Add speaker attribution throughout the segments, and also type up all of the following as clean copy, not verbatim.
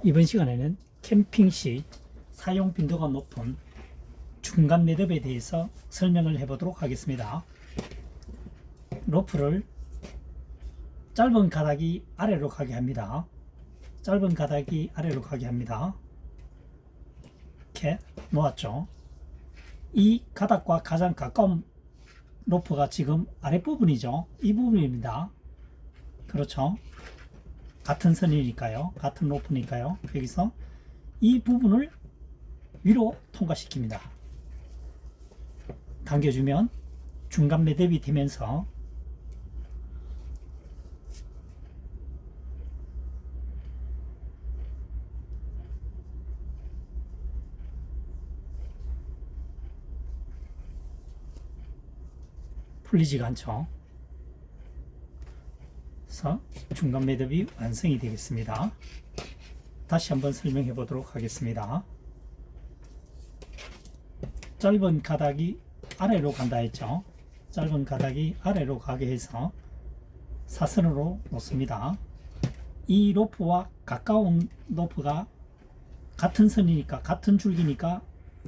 Speaker 1: 이번 시간에는 캠핑 시 사용 빈도가 높은 중간 매듭에 대해서 설명을 해보도록 하겠습니다. 로프를 짧은 가닥이 아래로 가게 합니다. 짧은 가닥이 아래로 가게 합니다. 이렇게 놓았죠. 이 가닥과 가장 가까운 로프가 지금 아랫부분이죠. 이 부분입니다. 그렇죠. 같은 선이니까요. 같은 로프니까요. 여기서 이 부분을 위로 통과시킵니다. 당겨주면 중간 매듭이 되면서 풀리지가 않죠. 그래서 중간 매듭이 완성이 되겠습니다. 다시 한번 설명해 보도록 하겠습니다. 짧은 가닥이 아래로 간다 했죠. 짧은 가닥이 아래로 가게 해서 사선으로 놓습니다. 이 로프와 가까운 로프가 같은 선이니까, 같은 줄기니까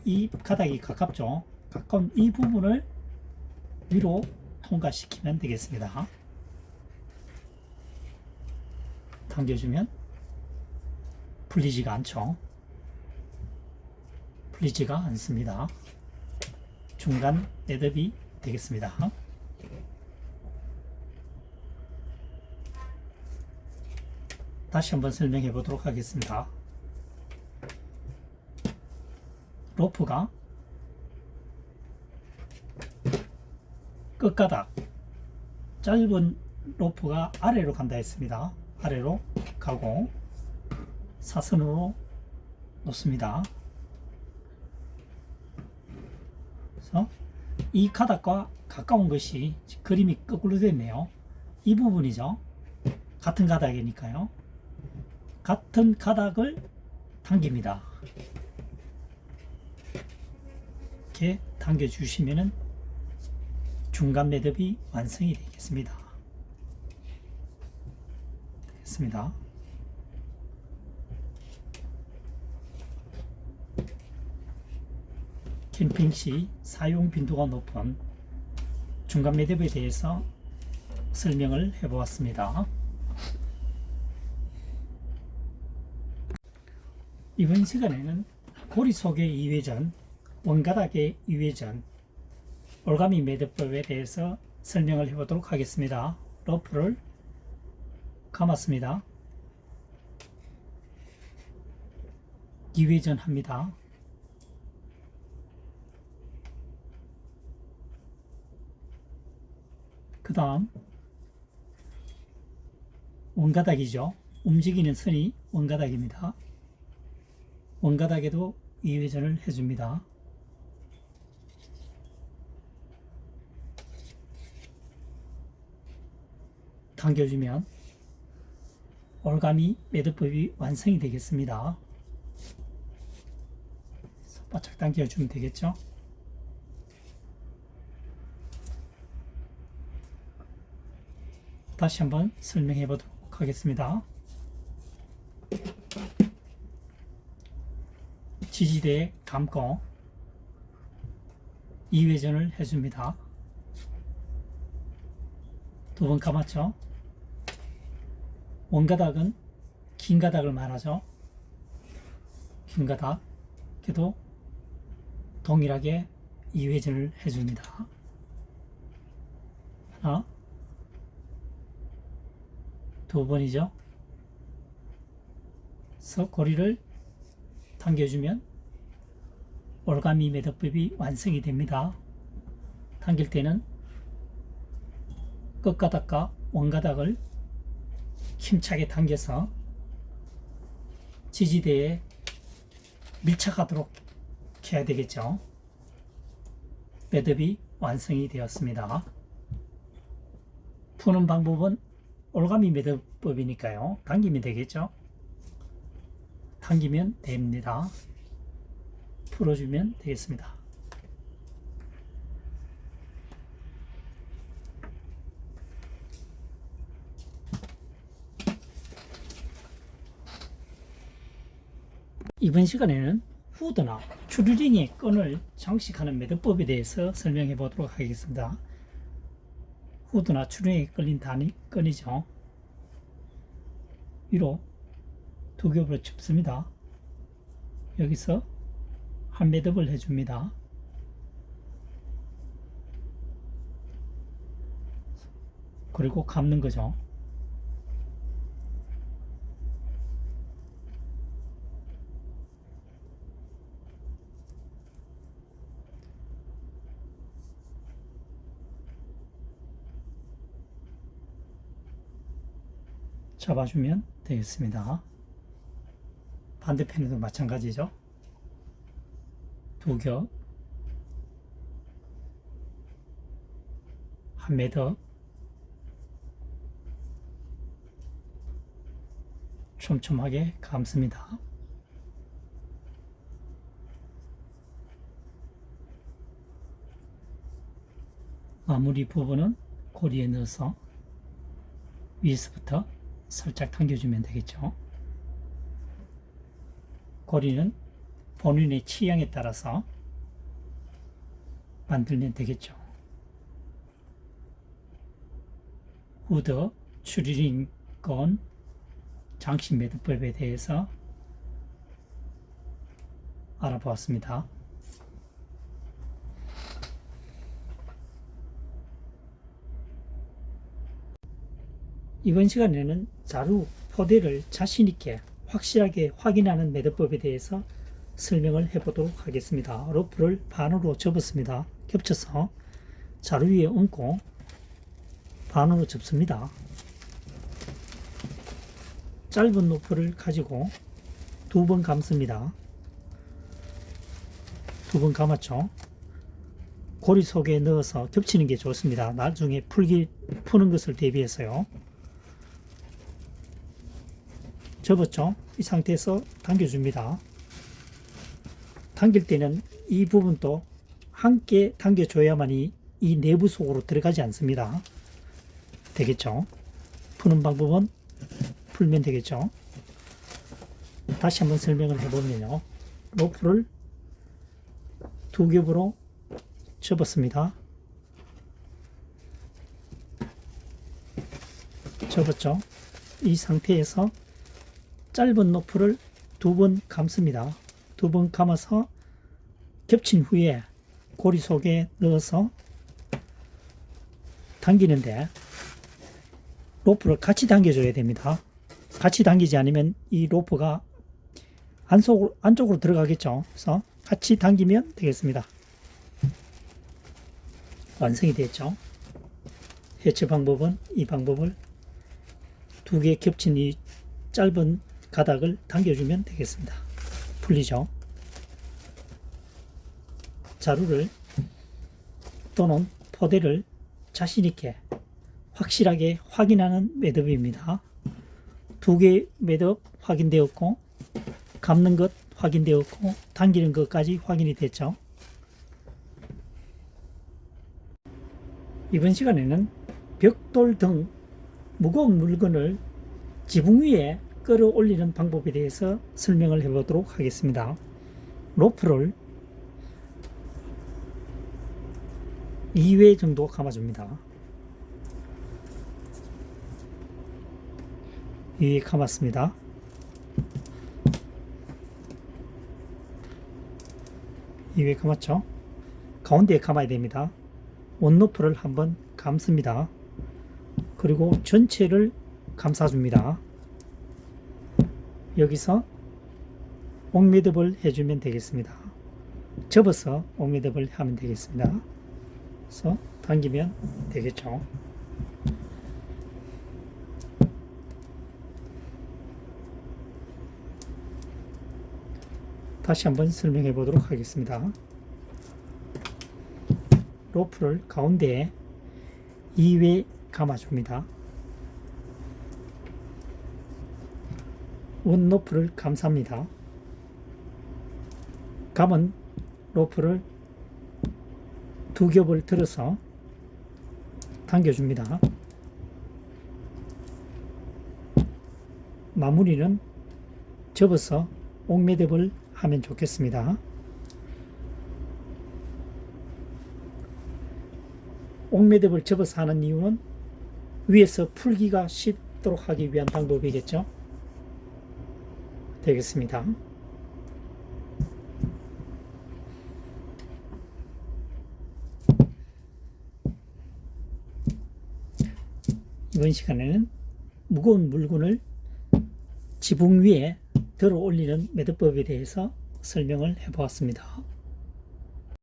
Speaker 1: 이 가닥이 가깝죠. 가까운 이 부분을 위로 통과시키면 되겠습니다. 당겨주면 풀리지가 않죠. 풀리지가 않습니다. 중간 매듭이 되겠습니다. 다시 한번 설명해 보도록 하겠습니다. 로프가 끝가닥, 짧은 로프가 아래로 간다 했습니다. 아래로 가고 사선으로 놓습니다. 그래서 이 가닥과 가까운 것이 그림이 거꾸로 됐네요. 이 부분이죠. 같은 가닥이니까요. 같은 가닥을 당깁니다. 이렇게 당겨주시면은 중간 매듭이 완성이 되겠습니다. 됐습니다. 캠핑 시 사용 빈도가 높은 중간 매듭에 대해서 설명을 해보았습니다. 이번 시간에는 고리 속의 이회전, 원가닥의 이회전, 올가미 매듭법에 대해서 설명을 해보도록 하겠습니다. 로프를 감았습니다. 이회전 합니다. 그 다음 원가닥이죠. 움직이는 선이 원가닥입니다. 원가닥에도 이회전을 해줍니다. 당겨주면 올가미 매듭법이 완성이 되겠습니다. 바짝 당겨주면 되겠죠. 다시 한번 설명해 보도록 하겠습니다. 지지대에 감고 이회전을 해줍니다. 두 번 감았죠. 원가닥은 긴 가닥을 말하죠. 긴 가닥. 그래도 동일하게 이회전을 해줍니다. 하나, 두 번이죠. 그래서 고리를 당겨주면 올가미 매듭법이 완성이 됩니다. 당길 때는 끝가닥과 원가닥을 힘차게 당겨서 지지대에 밀착하도록 해야 되겠죠. 매듭이 완성이 되었습니다. 푸는 방법은 올가미 매듭법이니까요. 당기면 되겠죠. 당기면 됩니다. 풀어주면 되겠습니다. 이번 시간에는 후드나 추리링의 끈을 장식하는 매듭법에 대해서 설명해 보도록 하겠습니다. 후드나 추리링에 끌린 끈이죠. 위로 두 겹으로 짚습니다. 여기서 한 매듭을 해줍니다. 그리고 감는 거죠. 잡아주면 되겠습니다. 반대편에도 마찬가지죠. 두 겹, 한 매듭, 촘촘하게 감습니다. 마무리 부분은 고리에 넣어서 위에서부터 살짝 당겨주면 되겠죠. 고리는 본인의 취향에 따라서 만들면 되겠죠. 후드, 추리링 건, 장식 매듭법에 대해서 알아보았습니다. 이번 시간에는 자루, 포대를 자신있게 확실하게 확인하는 매듭법에 대해서 설명을 해보도록 하겠습니다. 로프를 반으로 접었습니다. 겹쳐서 자루 위에 얹고 반으로 접습니다. 짧은 로프를 가지고 두 번 감습니다. 두 번 감았죠. 고리 속에 넣어서 겹치는 게 좋습니다. 나중에 푸는 것을 대비해서요. 접었죠. 이 상태에서 당겨줍니다. 당길 때는 이 부분도 함께 당겨줘야만이 이 내부 속으로 들어가지 않습니다. 되겠죠. 푸는 방법은 풀면 되겠죠. 다시 한번 설명을 해보면요. 로프를 두 겹으로 접었습니다. 접었죠. 이 상태에서 짧은 로프를 두 번 감습니다. 두 번 감아서 겹친 후에 고리 속에 넣어서 당기는데 로프를 같이 당겨줘야 됩니다. 같이 당기지 않으면 이 로프가 안쪽으로 들어가겠죠. 그래서 같이 당기면 되겠습니다. 완성이 됐죠. 해체 방법은 이 방법을 두 개 겹친 이 짧은 가닥을 당겨주면 되겠습니다. 풀리죠. 자루를 또는 포대를 자신있게 확실하게 확인하는 매듭입니다. 두 개 매듭 확인되었고 감는 것 확인되었고 당기는 것까지 확인이 됐죠. 이번 시간에는 벽돌 등 무거운 물건을 지붕 위에 끌어올리는 방법에 대해서 설명을 해보도록 하겠습니다. 로프를 2회 정도 감아줍니다. 2회 감았습니다. 2회 감았죠? 가운데에 감아야 됩니다. 원로프를 한번 감습니다. 그리고 전체를 감싸줍니다. 여기서 옥매듭을 해주면 되겠습니다. 접어서 옥매듭을 하면 되겠습니다. 그래서 당기면 되겠죠. 다시 한번 설명해 보도록 하겠습니다. 로프를 가운데에 2회 감아줍니다. 원로프를 감쌉니다. 감은 로프를 두 겹을 들어서 당겨줍니다. 마무리는 접어서 옥매듭을 하면 좋겠습니다. 옥매듭을 접어서 하는 이유는 위에서 풀기가 쉽도록 하기 위한 방법이겠죠. 되겠습니다. 이번 시간에는 무거운 물건을 지붕 위에 들어 올리는 매듭법에 대해서 설명을 해 보았습니다.